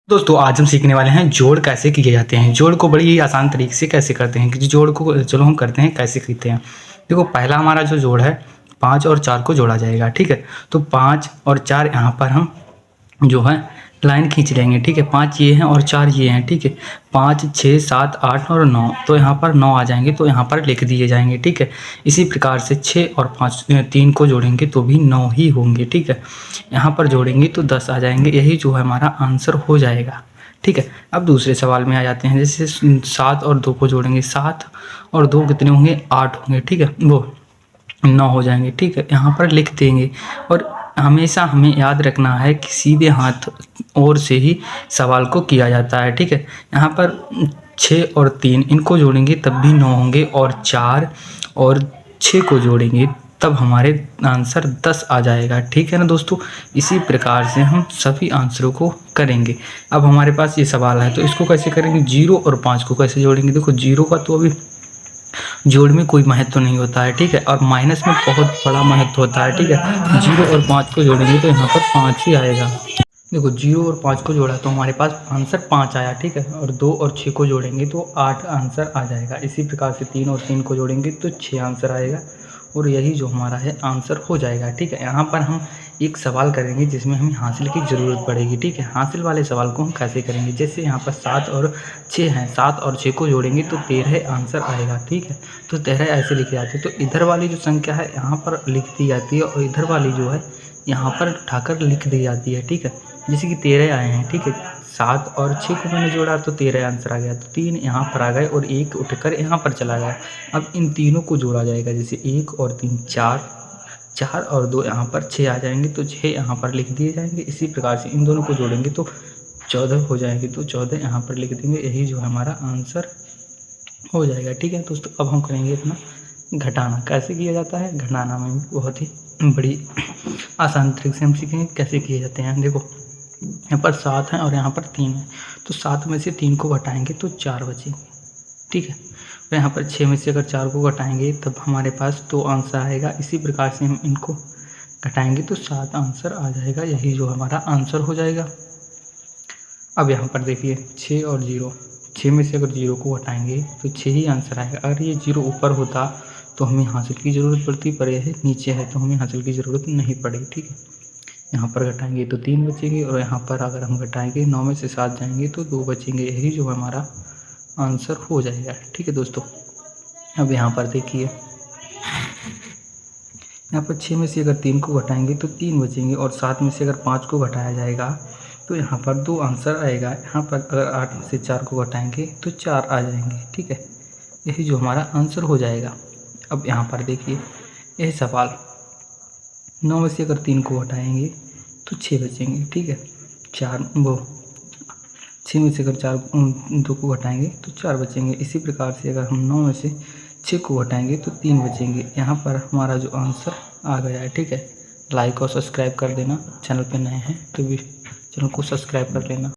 दोस्तों आज हम सीखने वाले हैं जोड़ कैसे किए जाते हैं। जोड़ को बड़ी ही आसान तरीके से कैसे करते हैं कि जोड़ को चलो हम करते हैं कैसे करते हैं। देखो पहला हमारा जो जोड़ है 5 और 4 को जोड़ा जाएगा, ठीक है। तो 5 और 4 यहाँ पर हम जो है लाइन खींच लेंगे, ठीक है। 5 ये हैं और 4 ये हैं, ठीक है। 5 6 7 8 और 9, तो यहाँ पर 9 आ जाएंगे तो यहाँ पर लिख दिए जाएंगे, ठीक है। इसी प्रकार से 6 और 5 3 को जोड़ेंगे तो भी 9 ही होंगे, ठीक है। यहाँ पर जोड़ेंगे तो 10 आ जाएंगे, यही जो है हमारा आंसर हो जाएगा, ठीक है। अब दूसरे सवाल में आ जाते हैं। जैसे 7 और 2 को जोड़ेंगे, 7 और 2 कितने होंगे, 8 होंगे, ठीक है। वो 9 हो जाएंगे, ठीक है। यहाँ पर लिख देंगे और हमेशा हमें याद रखना है कि सीधे हाथ ओर से ही सवाल को किया जाता है, ठीक है। यहाँ पर 6 और 3 इनको जोड़ेंगे तब भी 9 होंगे, और 4 और 6 को जोड़ेंगे तब हमारे आंसर 10 आ जाएगा, ठीक है ना दोस्तों। इसी प्रकार से हम सभी आंसरों को करेंगे। अब हमारे पास ये सवाल है तो इसको कैसे करेंगे, 0 और 5 को कैसे जोड़ेंगे। देखो 0 का तो अभी जोड़ में कोई महत्व नहीं होता है, ठीक है, और माइनस में बहुत बड़ा महत्व होता है, ठीक है। 0 और 5 को जोड़ेंगे तो यहाँ पर 5 ही आएगा। देखो 0 और 5 को जोड़ा तो हमारे पास आंसर 5 आया, ठीक है। और 2 और 6 को जोड़ेंगे तो 8 आंसर आ जाएगा। इसी प्रकार से 3 और 3 को जोड़ेंगे तो 6 आंसर आएगा, और यही जो हमारा है आंसर हो जाएगा, ठीक है। यहाँ पर हम एक सवाल करेंगे जिसमें हमें हासिल की ज़रूरत पड़ेगी, ठीक है। हासिल वाले सवाल को हम कैसे करेंगे, जैसे यहाँ पर 7 और 6 हैं, 7 और 6 को जोड़ेंगे तो 13 आंसर आएगा, ठीक है। तो 13 ऐसे लिखे जाते हैं। तो इधर वाली जो संख्या है यहाँ पर लिख दी जाती है, और इधर वाली जो है यहाँ पर उठाकर लिख दी जाती है, ठीक है। जैसे कि 13 आए हैं, ठीक है। 7 और 6 को मैंने जोड़ा तो 13 आंसर आ गया। तो 3 यहाँ पर आ गए और 1 उठकर यहाँ पर चला गया। अब इन तीनों को जोड़ा जाएगा, जैसे 1 और 3 4, 4 और 2 यहाँ पर 6 आ जाएंगे, तो 6 यहाँ पर लिख दिए जाएंगे। इसी प्रकार से इन दोनों को जोड़ेंगे तो 14 हो जाएंगे, तो 14 यहाँ पर लिख देंगे। यही जो हमारा आंसर हो जाएगा, ठीक है दोस्तों। अब हम करेंगे अपना घटाना कैसे किया जाता है। घटाना में बहुत ही बड़ी आसान तरीके से हम सीखेंगे कैसे किए जाते हैं। देखो यहाँ पर 7 है और यहाँ पर 3 है, तो 7 में से 3 को घटाएंगे तो 4 बचेंगे, ठीक है। और यहाँ पर 6 में से अगर 4 को घटाएंगे तब हमारे पास 2 आंसर आएगा। इसी प्रकार से हम इनको घटाएंगे तो 7 आंसर आ जाएगा, यही जो हमारा आंसर हो जाएगा। अब यहाँ पर देखिए 6 और 0, 6 में से अगर 0 को घटाएंगे तो 6 ही आंसर आएगा। अगर ये 0 ऊपर होता तो हमें हासिल की ज़रूरत पड़ती, पर यह नीचे है तो हमें हासिल की ज़रूरत नहीं पड़ी, ठीक है। यहाँ पर घटाएंगे तो 3 बचेंगे, और यहाँ पर अगर हम घटाएंगे 9 में से 7 जाएंगे तो 2 बचेंगे, यही जो हमारा आंसर हो जाएगा, ठीक है दोस्तों। अब यहाँ पर देखिए यहाँ पर 6 में से अगर 3 को घटाएंगे तो 3 बचेंगे, और 7 में से अगर 5 को घटाया जाएगा तो यहाँ पर 2 आंसर आएगा। यहाँ पर अगर 8 में से 4 को घटाएंगे तो 4 आ जाएंगे, ठीक है। यही जो हमारा आंसर हो जाएगा। अब यहाँ पर देखिए यह सवाल 9 में से अगर 3 को घटाएंगे तो 6 बचेंगे, ठीक है। 6 में से अगर 2 को घटाएंगे तो 4 बचेंगे। इसी प्रकार से अगर हम 9 में से 6 को घटाएंगे तो 3 बचेंगे। यहाँ पर हमारा जो आंसर आ गया है, ठीक है। लाइक और सब्सक्राइब कर देना, चैनल पे नए हैं तो भी चैनल को सब्सक्राइब कर लेना।